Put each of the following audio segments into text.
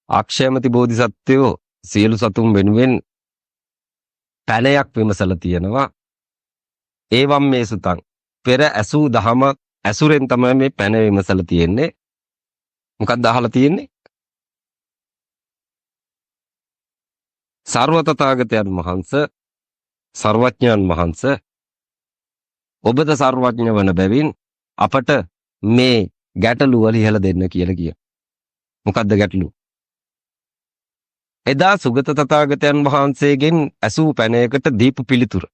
අක්ෂයමති බෝධිසත්වයෝ සියලු සතුන් වෙනුවෙන් පැනයක් විමසලා තියෙනවා. ඒවම් මේ සුතං පෙර ඇසූ දහම ඇසුරෙන් තමයි මේ පැන විමසලා තියෙන්නේ. මොකක්ද අහලා තියෙන්නේ? සර්වතථාගතයන් වහන්සේ සර්වඥයන් වහන්සේ ඔබද සර්වඥ වන බැවින් අපට මේ ගැටලුව ලියලා දෙන්න කියලා කියනවා. මොකක්ද ගැටලුව? එදා සුගත තථාගතයන් වහන්සේගෙන් ඇසූ පැනයකට දීපු පිළිතුර.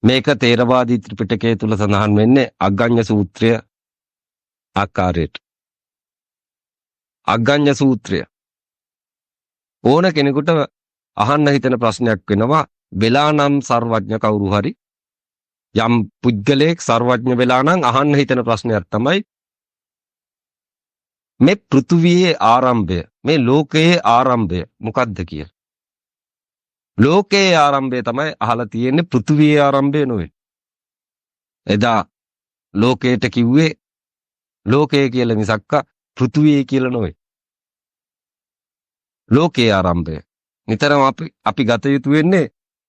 මේක තේරවාදී ත්‍රිපිටකයේ තුල සඳහන් වෙන්නේ අග්ගඤ්ඤ සූත්‍රය ආකාරයට. අග්ගඤ්ඤ සූත්‍රය ඕන කෙනෙකුට අහන්න හිතෙන ප්‍රශ්නයක් වෙනවා. වෙලා නම් සර්වඥ කවුරු හරි යම් පුද්ගලයෙක් සර්වඥ වෙලා නම් අහන්න හිතෙන ප්‍රශ්නයක් තමයි මේ පෘථුවියේ ආරම්භය, මේ ලෝකයේ ආරම්භය මොකක්ද කියලා. ලෝකයේ ආරම්භය තමයි අහලා තියෙන්නේ, පෘථුවියේ ආරම්භය නෙවෙයි. එදා ලෝකයට කිව්වේ ලෝකය කියලා මිසක්ක පෘථුවිය කියලා නෙවෙයි. ලෝකයේ ආරම්භය. නිතරම අපි ගත යුතු වෙන්නේ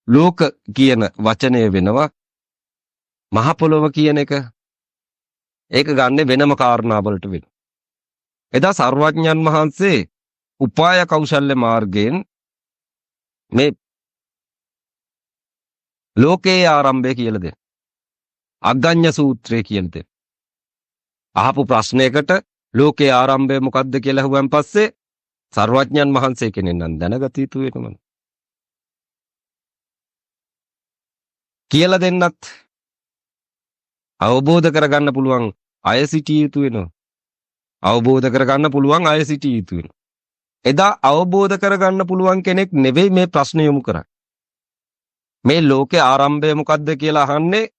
ලෝක කියන වචනය වෙනවා. මහ පොළොව කියන එක ඒක ගන්න වෙනම කාරණාවලට වෙනවා. එදා සර්වඥයන් වහන්සේ උපාය කෞශල්‍ය මාර්ගයෙන් මේ ලෝකයේ ආරම්භය කියලා දෙන අග්ගඤ්ඤ සූත්‍රය කියලා දෙන. අහපු ප්‍රශ්නයකට ලෝකයේ ආරම්භය මොකක්ද කියලා අහුවන් පස්සේ සර්වඥයන් වහන්සේ කෙනෙක් නම් දැනගත යුතු වෙනවා. කියලා දෙන්නත් අවබෝධ කරගන්න පුළුවන් අය සිටිය යුතු වෙනවා. අවබෝධ කරගන්න පුළුවන් අය සිටිය යුතු වෙනවා. එදා අවබෝධ කරගන්න පුළුවන් කෙනෙක් නෙවෙයි මේ ප්‍රශ්න යොමු කරන්නේ. මේ ලෝකේ ආරම්භය මොකද්ද කියලා අහන්නේ,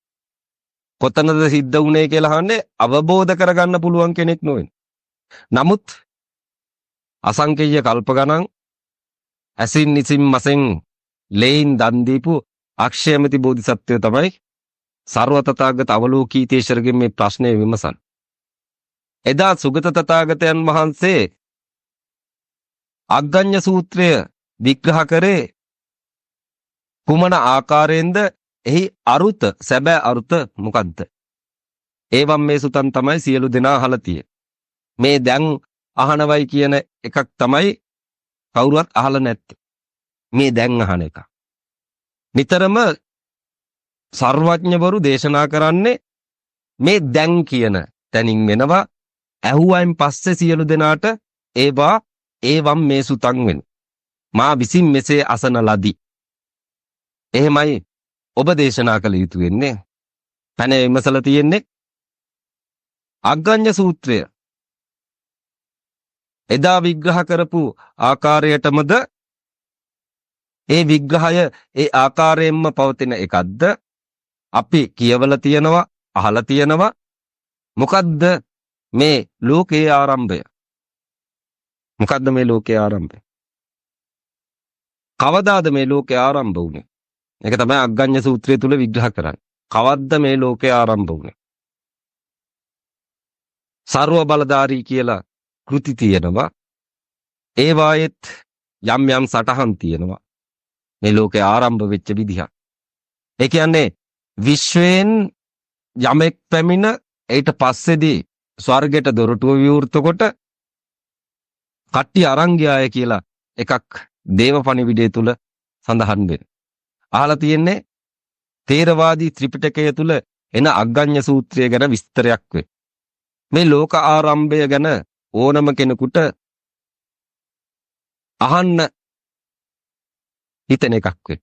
කොතනද සිද්ධ වුනේ කියලා අහන්නේ අවබෝධ කරගන්න පුළුවන් කෙනෙක් නොවෙන. නමුත් අසංකේය කල්ප ගණන් ඇසින් නිසින් මසෙන් ලේයින් දන් දීපු අක්ෂයමති බෝධිසත්වය තමයි සර්වතථාගත අවලෝකීතේශ්වරගෙන් මේ ප්‍රශ්නේ විමසන්නේ. එදා සුගත තථාගතයන් වහන්සේ අග්ගඤ්ඤ සූත්‍රය විග්‍රහ කරේ කුමන ආකාරයෙන්ද? එහි අරුත, සැබෑ අරුත මොකද්ද? ඒවම් මේ සුතන් තමයි සියලු දෙනා අහලා තියෙන්නේ. මේ දැන් අහනවයි කියන එකක් තමයි කවුරුවත් අහලා නැත්තේ. මේ දැන් අහන එක. නිතරම සර්වඥවරු දේශනා කරන්නේ මේ දැන් කියන තැනින් වෙනවා. ඇහුවයින් පස්සේ සියලු දෙනාට ඒවා ඒවම් මේ සුතං වෙන. මා විසින් මෙසේ අසන ලදී. එහෙමයි ඔබ දේශනා කළ යුතු වෙන්නේ. පැන විමසලා තියෙන්නේ අග්ගඤ්ඤ සූත්‍රය. එදා විග්‍රහ කරපු ආකාරයටමද ඒ විග්‍රහය ඒ ආකාරයෙන්ම පවතින එකක්ද? අපි කියවලා තියෙනවා, අහලා තියෙනවා. මොකද්ද මේ ලෝකයේ ආරම්භය? මොකද්ද මේ ලෝකයේ ආරම්භය? කවදාද මේ ලෝකයේ ආරම්භ වුනේ? ඒක තමයි අග්ගඤ්ඤ සූත්‍රය තුල විග්‍රහ කරන්නේ. කවද්ද මේ ලෝකයේ ආරම්භ වුනේ? සර්ව බලධාරී කියලා කෘති තියෙනවා. ඒ වායෙත් යම් යම් සටහන් තියෙනවා. මේ ලෝකේ ආරම්භ වෙච්ච විදිහ. ඒ කියන්නේ විශ්වයෙන් යමෙක් පැමිණ ඊට පස්සේදී ස්වර්ගයට දොරටුව විවෘත කොට කට්ටිය අරන් ගියාය කියලා එකක් දේවපණිවිඩය තුල සඳහන් වෙනවා. අහලා තියෙන්නේ තේරවාදී ත්‍රිපිටකය තුල එන අග්ගඤ්ඤ සූත්‍රය ගැන විස්තරයක් වේ. මේ ලෝක ආරම්භය ගැන ඕනම කෙනෙකුට අහන්න හිතෙන එකක් වේ.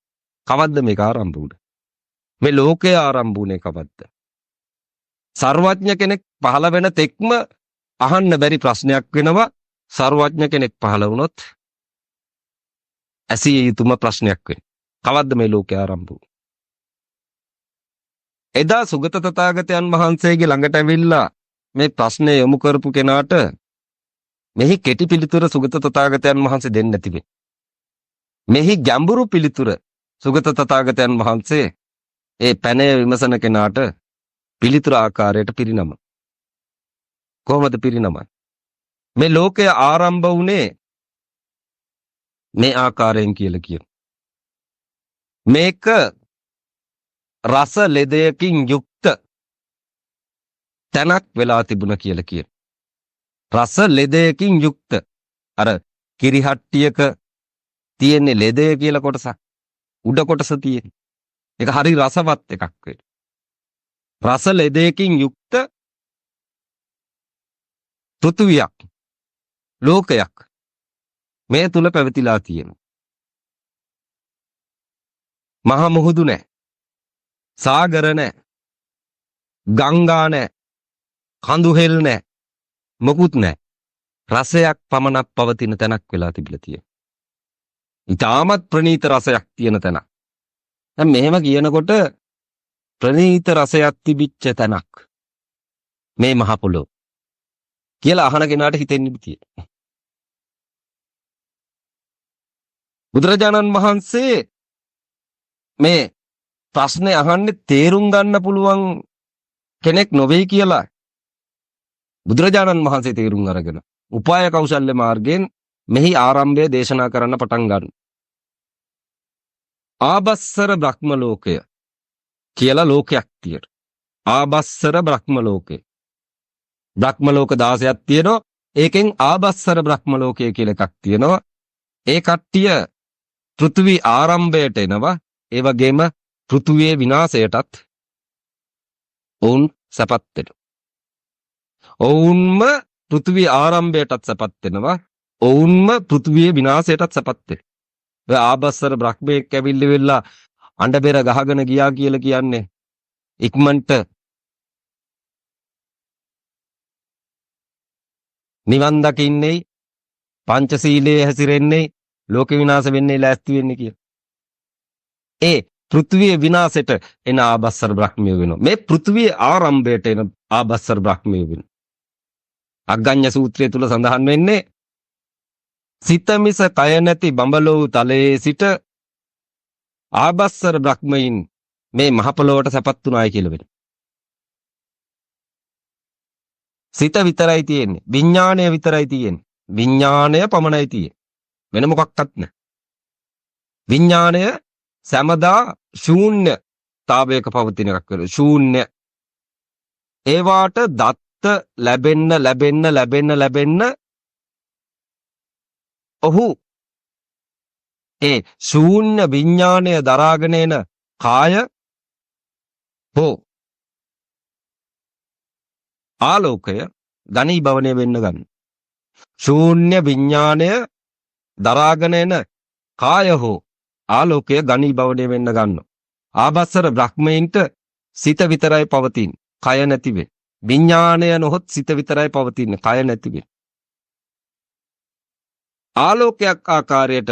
කවද්ද මේක ආරම්භ වුනේ? මේ ලෝකය ආරම්භ වුනේ කවද්ද? සර්වඥ කෙනෙක් පහළ වෙන තෙක්ම අහන්න බැරි ප්‍රශ්නයක් වෙනවා. සර්වඥ කෙනෙක් පහළ වුණොත් ඇසිය යුතුම ප්‍රශ්නයක් වෙනවා. කවද්ද මේ ලෝකය ආරම්භ වුනේ? එදා සුගත තථාගතයන් වහන්සේගේ ළඟට ඇවිල්ලා මේ ප්‍රශ්නය යොමු කරපු කෙනාට මෙහි කෙටි පිළිතුර සුගත තථාගතයන් වහන්සේ දෙන්නේ නැති වෙයි. මෙහි ගැඹුරු පිළිතුර සුගත තථාගතයන් වහන්සේ ඒ පැනය විමසන කෙනාට පිළිතුර ආකාරයට පිරිනම. කොහොමද පිරිනමන්නේ? මේ ලෝකය ආරම්භ වුණේ මේ ආකාරයෙන් කියලා කියන. මේක රස ලෙදයකින් යුක්ත තැනක් වෙලා තිබුණ කියලා කියන. රස ලෙදයකින් යුක්ත. අර කිරිහට්ටියක තියෙන්නේ ලෙදය කියලා කොටසක්. උඩ කොටස තියෙන. ඒක හරි රසවත් එකක් වෙයි. රස ලෙදයකින් යුක්ත පෘථුවියක් ලෝකයක් මේ තුල පැවතිලා තියෙනවා. මහ මුහුදු නැහැ. සාගර නැහැ. ගංගා නැහැ. කඳු හෙල් නැහැ. මොකුත් නැහැ. රසයක් පමණක් පවතින තැනක් වෙලා තිබිලා තියෙනවා. ඊටමත් ප්‍රණීත රසයක් තියෙන තැනක්. දැන් මෙහෙම කියනකොට ප්‍රණීත රසයක් තිබිච්ච තැනක් මේ මහ පොළොව කියලා අහන කෙනාට හිතෙන්නේ තියෙනවා. බුදුරජාණන් වහන්සේ මේ ප්‍රශ්නේ අහන්නේ තේරුම් ගන්න පුළුවන් කෙනෙක් නොවේ කියලා බුදුරජාණන් වහන්සේ තේරුම් අරගෙන උපාය කෞශල්‍ය මාර්ගයෙන් මෙහි ආරම්භය දේශනා කරන්න පටන් ගන්න. ආබස්සර බ්‍රහ්ම ලෝකය කියලා ලෝකයක් තියෙනවා. ආබස්සර බ්‍රහ්ම ලෝකය. බ්‍රහ්ම ලෝක 16ක් තියෙනවා. ඒකෙන් ආබස්සර බ්‍රහ්ම ලෝකය කියලා එකක් තියෙනවා. ඒ කට්ටිය පෘථිවි ආරම්භයට එනවා. ඒ වගේම පෘථිවියේ විනාශයටත් ඔවුන් සපත් වෙනවා. ඔවුන්ම පෘථිවි ආරම්භයටත් සපත් වෙනවා. ඔවුන්ම පෘථිවියේ විනාශයටත් සපත් වෙනවා. ඒ ආබස්සර බ්‍රහ්මෙක් ඇවිල්ලා අඬ බෙර ගහගෙන ගියා කියලා කියන්නේ ඉක්මනට නිවන් දකින්නේ පංචශීලයේ හැසිරෙන්නේ ලෝක විනාශ වෙන්නේ ලෑස්ති වෙන්නේ කියලා. ඒ පෘථිවියේ විනාශයට එන ආබස්සර බ්‍රහ්මිය වෙනවා. මේ පෘථිවියේ ආරම්භයට එන ආබස්සර බ්‍රහ්මිය වෙනවා. අග්ගඤ්ඤ සූත්‍රය තුල සඳහන් වෙන්නේ සිත මිස කය නැති බඹලොව් තලයේ සිට ආබස්සර බ්‍රහ්මයින් මේ මහ පොළොවට සැපත් උනායි කියලා වෙනවා. සිත විතරයි තියෙන්නේ. විඥාණය විතරයි තියෙන්නේ. විඥාණය පමණයි තියෙන්නේ. වෙන මොකක්වත් නැහැ. විඥාණය සමදා ශූන්‍යතාවයක පවතින එකක් වෙනවා. ශූන්‍ය. ඒවාට දත්ත ලැබෙන්න ඔහු ඒ ශූන්‍ය විඥාණය දරාගෙන එන කාය හෝ ආලෝකය ඝනීභවණය වෙන්න ගන්න. ශූන්‍ය විඥාණය දරාගෙන එන කාය හෝ ආලෝකය ඝනීභවණය වෙන්න ගන්නවා. ආබස්සර බ්‍රහ්මයින්ට සිත විතරයි පවතින්නේ. කය නැති වෙන්නේ. විඥාණය නොහොත් සිත විතරයි පවතින්නේ. කය නැති වෙන්නේ. ආලෝකයක් ආකාරයට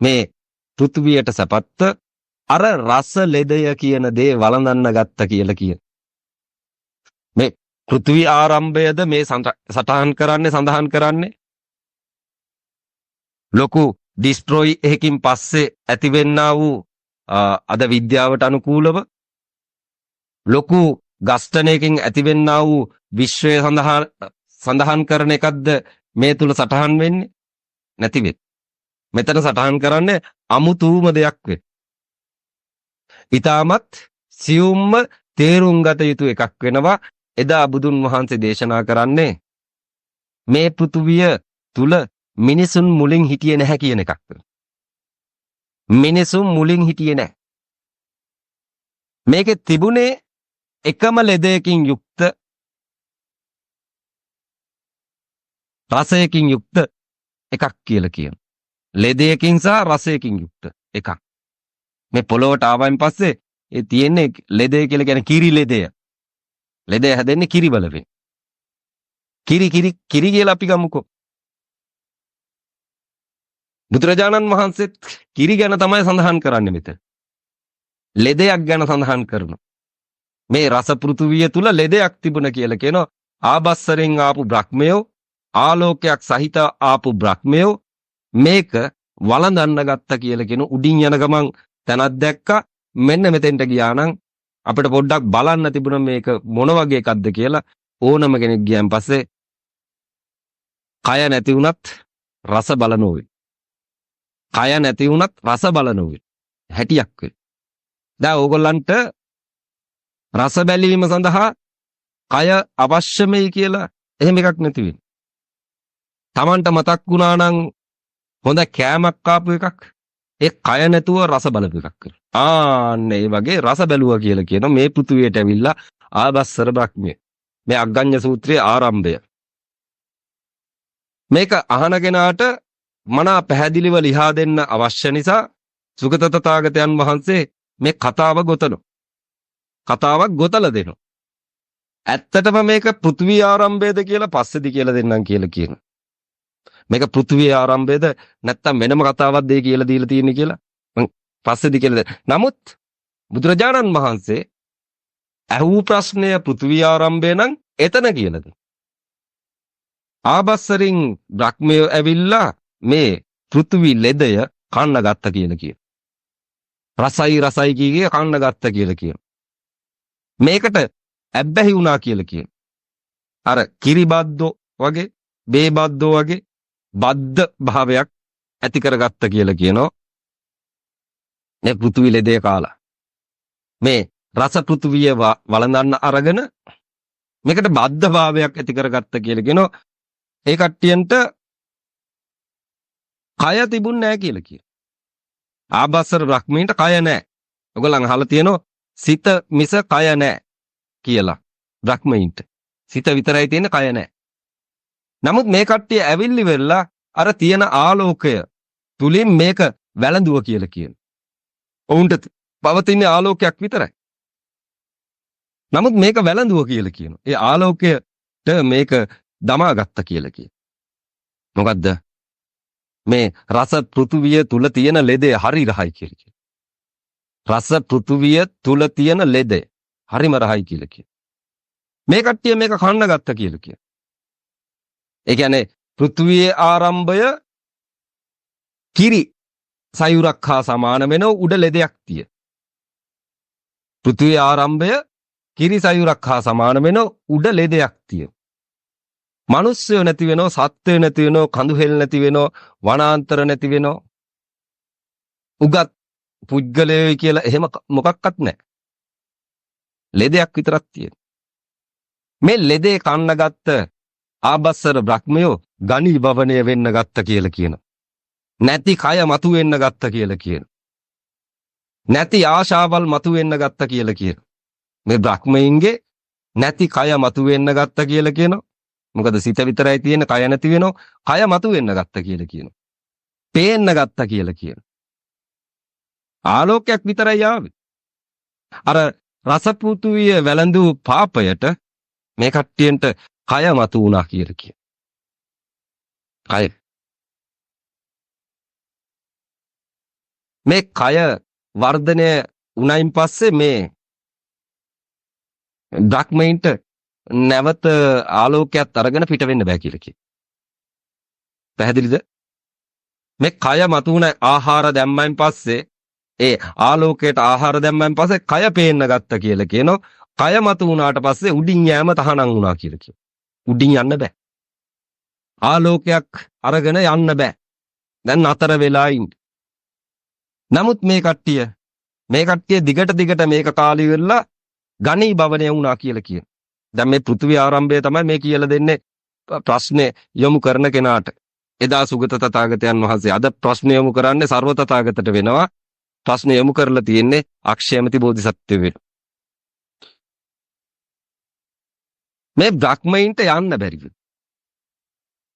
මේ පෘථුවියට සපත්ත අර රස ලෙදය කියන දේ වළඳන්න ගත්ත කියලා කියන. මේ පෘථුවි ආරම්භයද මේ සඳහන් කරන්නේ ලොකු ඩිස්ට්‍රොයි එකකින් පස්සේ ඇතිවෙන්නා වූ අද විද්‍යාවට අනුකූලව ලොකු ගස්ඨණයකින් ඇතිවෙන්නා වූ විශ්වය සඳහන් කරන එකක්ද මේ තුල සටහන් වෙන්නේ නැති වෙත්. මෙතන සටහන් කරන්නේ අමුතුම දෙයක් වෙත්. ඊටමත් සියුම්ම තේරුම් ගත යුතු එකක් වෙනවා. එදා බුදුන් වහන්සේ දේශනා කරන්නේ මේ පෘථුවිය තුල මිනිසුන් මුලින් හිටියේ නැහැ කියන එකක්. මිනිසුන් මුලින් හිටියේ නැහැ. මේකේ තිබුණේ එකම ලෙදයකින් යුක්ත රසයකින් යුක්ත එකක් කියලා කියන. ලෙදයකින් සහ රසයකින් යුක්ත එකක්. මේ පොළොවට ආවයින් පස්සේ ඒ තියෙන්නේ ලෙදය කියලා කියන්නේ කිරි ලෙදය. ලෙදය හැදෙන්නේ කිරි වලින්. කිරි කියලා අපි ගමුකෝ. බුදුරජාණන් වහන්සේත් කිරි ගැන තමයි සඳහන් කරන්නේ මෙතන. ලෙදයක් ගැන සඳහන් කරනවා. මේ රස පෘථුවිය තුල ලෙදයක් තිබුණ කියලා කියනවා. ආබස්සරෙන් ආපු බ්‍රහ්මයෝ ආලෝකයක් සහිත ආපු බ්‍රහ්මයෝ මේක වළඳන්න ගත්ත කියලා කියන උඩින් යන ගමන් තැනක් දැක්කා. මෙන්න මෙතෙන්ට ගියා නම් අපිට පොඩ්ඩක් බලන්න තිබුණා මේක මොන වගේ එකක්ද කියලා. ඕනම කෙනෙක් ගියන් පස්සේ කය නැති වුණත් රස බලන ඕයි. කය නැති වුණත් රස බලන ඕයි. හැටියක් වෙයි. දැන් ඕගොල්ලන්ට රස බැලීම සඳහා කය අවශ්‍යමයි කියලා එහෙම එකක් නැති වෙන්නේ. Tamanට මතක් වුණා නම් හොඳ කෑමක් කාපු එකක් ඒ කය නැතුව රස බලපු එකක් කරලා. ආන්න ඒ වගේ රස බැලුවා කියලා කියන මේ පෘථුවියට ඇවිල්ලා ආබස්සර බ්‍රහ්මිය. මේ අග්ගඤ්ඤ සූත්‍රයේ ආරම්භය. මේක අහන කෙනාට මනා පැහැදිලිව ලියා දෙන්න අවශ්‍ය නිසා සුගත තථාගතයන් වහන්සේ මේ කතාව ගොතනවා. කතාවක් ගොතලා දෙනවා. ඇත්තටම මේක පෘථුවි ආරම්භයද කියලා පස්සේදී කියලා දෙන්නම් කියලා කියනවා. මේක පෘථුවි ආරම්භයද නැත්නම් වෙනම කතාවක්ද ඒ කියලා දීලා තියෙන්නේ කියලා මම පස්සේදී කියලා දෙන්න. නමුත් බුදුරජාණන් වහන්සේ අහූ ප්‍රශ්නය පෘථුවි ආරම්භය නම් එතන කියලා දෙනවා. ආබස්සරින් බ්‍රහ්මය ඇවිල්ලා මේ පෘථුවි ලෙදය කන්න ගත්ත කියලා කියනවා. රසයි කීගේ කන්න ගත්ත කියලා කියනවා. මේකට ඇබ්බැහි වුණා කියලා කියනවා. අර කිරිබද්දෝ වගේ, බේබද්දෝ වගේ බද්ද භාවයක් ඇති කරගත්ත කියලා කියනවා. මේ පෘථුවි ලෙදේ කාලා. මේ රස පෘථුවිය වළඳන්න අරගෙන මේකට බද්ද භාවයක් ඇති කරගත්ත කියලා කියනවා. ඒ කට්ටියන්ට කය තිබුණ නැහැ කියලා කියනවා. ආබස්සර බ්‍රහ්මීන්ට කය නැහැ. ඔයගොල්ලන් අහලා තියෙනවා සිත මිස කය නැහැ කියලා. බ්‍රහ්මීන්ට සිත විතරයි තියෙන්නේ කය නැහැ. නමුත් මේ කට්ටිය ඇවිල්ලි වෙලා අර තියෙන ආලෝකය තුලින් මේක වැළඳුවා කියලා කියනවා. ඔවුන්ට පවතින ආලෝකයක් විතරයි. නමුත් මේක වැළඳුවා කියලා කියනවා. ඒ ආලෝකයට මේක දමාගත්ත කියලා කියනවා. මොකද්ද? මේ රස පෘථුවිය තුල තියෙන ලෙදේ හරි රහයි කියලා කියනවා. රස පෘථුවිය තුල තියෙන ලෙදේ හරිම රහයි කියලා කියනවා. මේ කට්ටිය මේක කන්න ගත්ත කියලා කියනවා. ඒ කියන්නේ පෘථුවියේ ආරම්භය කිරි සයුරක් හා සමාන වෙන උඩ ලෙදයක් තිය. පෘථුවියේ ආරම්භය කිරි සයුරක් හා සමාන වෙන උඩ ලෙදයක් තිය. මිනිස්සුયો නැති වෙනව, සත්ත්වය නැති වෙනව, කඳු හෙල් නැති වෙනව, වනාන්තර නැති වෙනව. උගත් පුද්ගලයෝ කියලා එහෙම මොකක්වත් නැහැ. ලෙදයක් විතරක් තියෙන. මේ ලෙදේ කන්න ගත්ත ආබස්සර බ්‍රහ්මයෝ ගණී භවණය වෙන්න ගත්ත කියලා කියනවා. නැති කය මතු වෙන්න ගත්ත කියලා කියනවා. නැති ආශාවල් මතු වෙන්න ගත්ත කියලා කියනවා. මේ බ්‍රහ්මයින්ගේ නැති කය මතු වෙන්න ගත්ත කියලා කියනවා. මොකද සිත විතරයි තියෙන කය නැති වෙනෝ. කය මතු වෙන්න ගත්ත කියලා කියනවා. පේන්න ගත්ත කියලා කියනවා. ආලෝකයක් විතරයි ආවේ. අර රසපෘථුවිය වැළඳු පාපයට මේ කට්ටියන්ට කය මතු වුණා කියලා කියනවා. කය. මේ කය වර්ධනය උණයින් පස්සේ මේ බ්‍රහ්මයින්ට නැවත ආලෝකයක් අරගෙන පිට වෙන්න බෑ කියලා කියනවා. පැහැදිලිද? මේ කය මතු වුණ ආහාර දැම්මයින් පස්සේ ඒ ආලෝකයට ආහාර දැම්මයින් පස්සේ කය පේන්න ගත්ත කියලා කියනවා. කය මතු වුණාට පස්සේ උඩින් යෑම තහනම් වුණා කියලා කියනවා. උඩින් යන්න බෑ. ආලෝකයක් අරගෙන යන්න බෑ. දැන් අතර වෙලා ඉන්න. නමුත් මේ කට්ටිය දිගට මේක කාලි වෙලා ගණී භවණය වුණා කියලා කියනවා. දැන් මේ පෘථිවි ආරම්භය තමයි මේ කියලා දෙන්නේ ප්‍රශ්නේ යොමු කරන කෙනාට. එදා සුගත තථාගතයන් වහන්සේ අද ප්‍රශ්නේ යොමු කරන්නේ සර්ව තථාගතට වෙනවා. ප්‍රශ්නේ යොමු කරලා තියෙන්නේ අක්ෂයමති බෝධිසත්වය වෙන. මේ බ්‍රහ්මයින්ට යන්න බැරිද?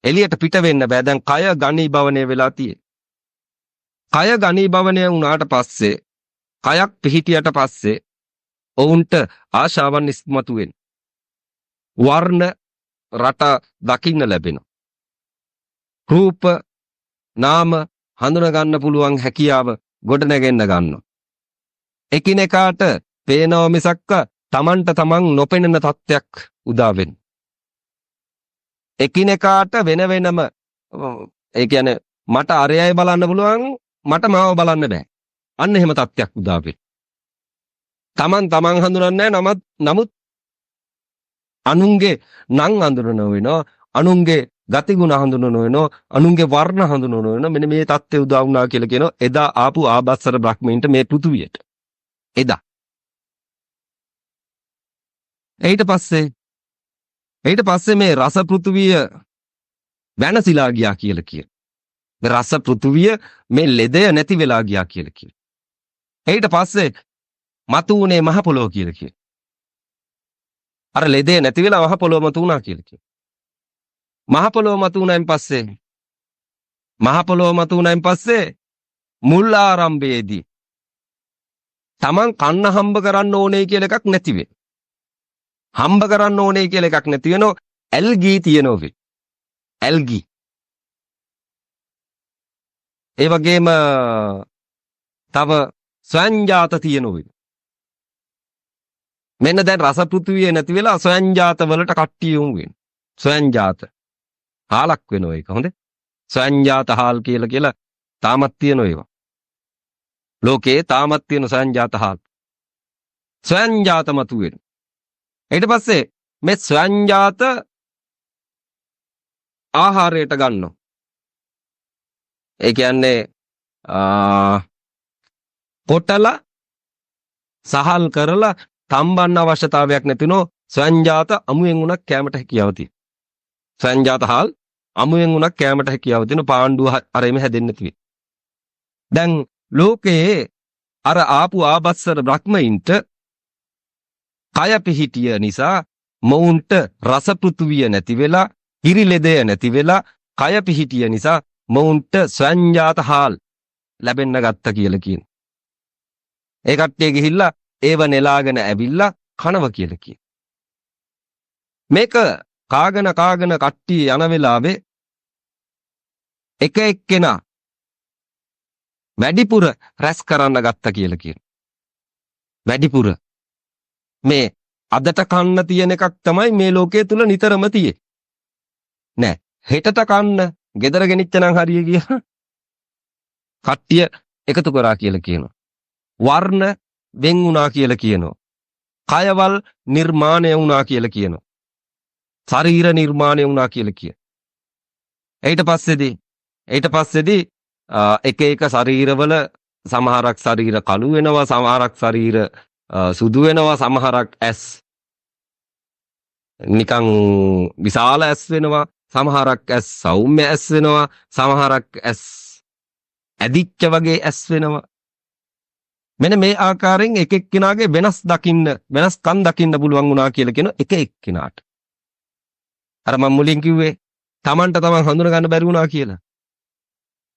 එළියට පිට වෙන්න බෑ. දැන් කය ගණී භවණය වෙලා තියෙන්නේ. කය ගණී භවණය වුණාට පස්සේ කයක් පිහිටියට පස්සේ ඔවුන්ට ආශාවන් ඉස්මතු වෙනවා. වර්ණ රට දකින්න ලැබෙනවා. රූප නාම හඳුනා ගන්න පුළුවන් හැකියාව ගොඩ නැගෙන්න ගන්නවා. එකිනෙකාට පේනව මිසක්ක තමන්ට තමන් නොපෙනෙන තත්ත්වයක් උදා වෙනවා. එකිනෙකාට වෙන වෙනම ඒ කියන්නේ මට අරයයි බලන්න පුළුවන් මට මාව බලන්න බෑ. අන්න එහෙම තත්ත්වයක් උදා වෙනවා. තමන් හඳුනන්නේ නැහැ. නමුත් අනුන්ගේ නම් අඳුරන වෙනවා. අනුන්ගේ ගතිගුණ හඳුනන වෙනවා, අනුන්ගේ වර්ණ හඳුනන වෙනවා. මෙන්න මේ தත්ත්වය උදා වුණා කියලා කියනවා. එදා ආපු ආබස්සර බ්‍රහ්මීන්ට මේ පෘථුවියට. එදා. ඊට පස්සේ මේ රස පෘථුවිය වෙනසිලා ගියා කියලා කියන. මේ රස පෘථුවිය මේ ලෙදය නැති වෙලා ගියා කියලා කියන. ඊට පස්සේ මතු උනේ මහ පොළොව කියලා කියන. අර ලෙදේ නැති වෙලා මහ පොළොව මතු වුණා කියලා කියන. මහ පොළොව මතු වුණායින් පස්සේ මුල් ආරම්භයේදී Taman කන්න හම්බ කරන්න ඕනේ කියලා එකක් නැති වෙන. හම්බ කරන්න ඕනේ කියලා එකක් නැති වෙනෝ ඇල්ගී තියෙනවා. ඇල්ගී. ඒ වගේම තව ස්වයංජාත තියෙනවා. මෙන්න දැන් රස පෘථුවිය නැති වෙලා ස්වයංජාත වලට කට්ටිය යොමු වෙනවා. ස්වයංජාත හාලක් වෙනවා ඒක හොඳේ. ස්වයංජාත හාල් කියලා තාමත් තියෙනවා ඒවා. ලෝකේ තාමත් තියෙන ස්වයංජාත හාල්. ස්වයංජාත මතුවෙන. ඊට පස්සේ මේ ස්වයංජාත ආහාරයට ගන්නවා. ඒ කියන්නේ පොටලා සහල් කරලා තම්බන්න අවශ්‍යතාවයක් නැතිනෝ ස්වයංජාත අමුයෙන් උනක් කැමට හැකියාව තියෙනවා. ස්වයංජාත හාල් අමුයෙන් උනක් කැමට හැකියාව තියෙන පාණ්ඩුව අරෙම හැදෙන්නේ නැති වෙයි. දැන් ලෝකයේ අර ආපු ආබස්සර බ්‍රහ්මයින්ට කය පිහිටිය නිසා මොවුන්ට රස පෘථුවිය නැති වෙලා ඉරිලෙදය නැති වෙලා කය පිහිටිය නිසා මොවුන්ට ස්වයංජාත හාල් ලැබෙන්න ගත්ත කියලා කියන. ඒ කට්ටිය ගිහිල්ලා ඒව නෙලාගෙන ඇවිල්ලා කනවා කියලා කියන. මේක කාගෙන කට්ටිය යන වෙලාවේ එක එක්කෙනා වැඩිපුර රැස් කරන්න ගත්ත කියලා කියන. වැඩිපුර මේ අදට කන්න තියෙන එකක් තමයි මේ ලෝකයේ තුල නිතරම තියෙන්නේ. නෑ හෙටට කන්න ගෙදර ගෙනිච්ච නම් හරිය කියලා කට්ටිය එකතු කරා කියලා කියනවා. වර්ණ වෙන් වුණා කියලා කියනවා. කයවල් නිර්මාණය වුණා කියලා කියනවා. ශරීර නිර්මාණය වුණා කියලා කියන. ඊට පස්සේදී එක එක ශරීරවල සමහරක් ශරීර කළු වෙනවා, සමහරක් ශරීර සුදු වෙනවා, සමහරක් ඇස් නිකන් විශාල ඇස් වෙනවා, සමහරක් ඇස් සෞම්‍ය ඇස් වෙනවා, සමහරක් ඇස් ඇදිච්ච වගේ ඇස් වෙනවා. මෙන්න මේ ආකාරයෙන් එක එක්කිනාගේ වෙනස්කම් දකින්න පුළුවන් වුණා කියලා කියන එක එක්කිනාට. අර මම මුලින් කිව්වේ තමන්ට තමන් හඳුන ගන්න බැරි වුණා කියලා.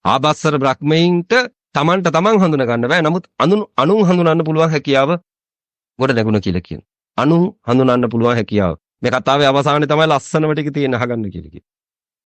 ආබස්සර බ්‍රහ්මයින්ට තමන්ට තමන් හඳුන ගන්න බෑ. නමුත් අනුන් හඳුනන්න පුළුවන් හැකියාව ගොඩ නැගුණ කියලා කියන. අනුන් හඳුනන්න පුළුවන් හැකියාව. මේ කතාවේ අවසානයේ තමයි ලස්සනම ටික තියෙන අහගන්න කියලා කියන.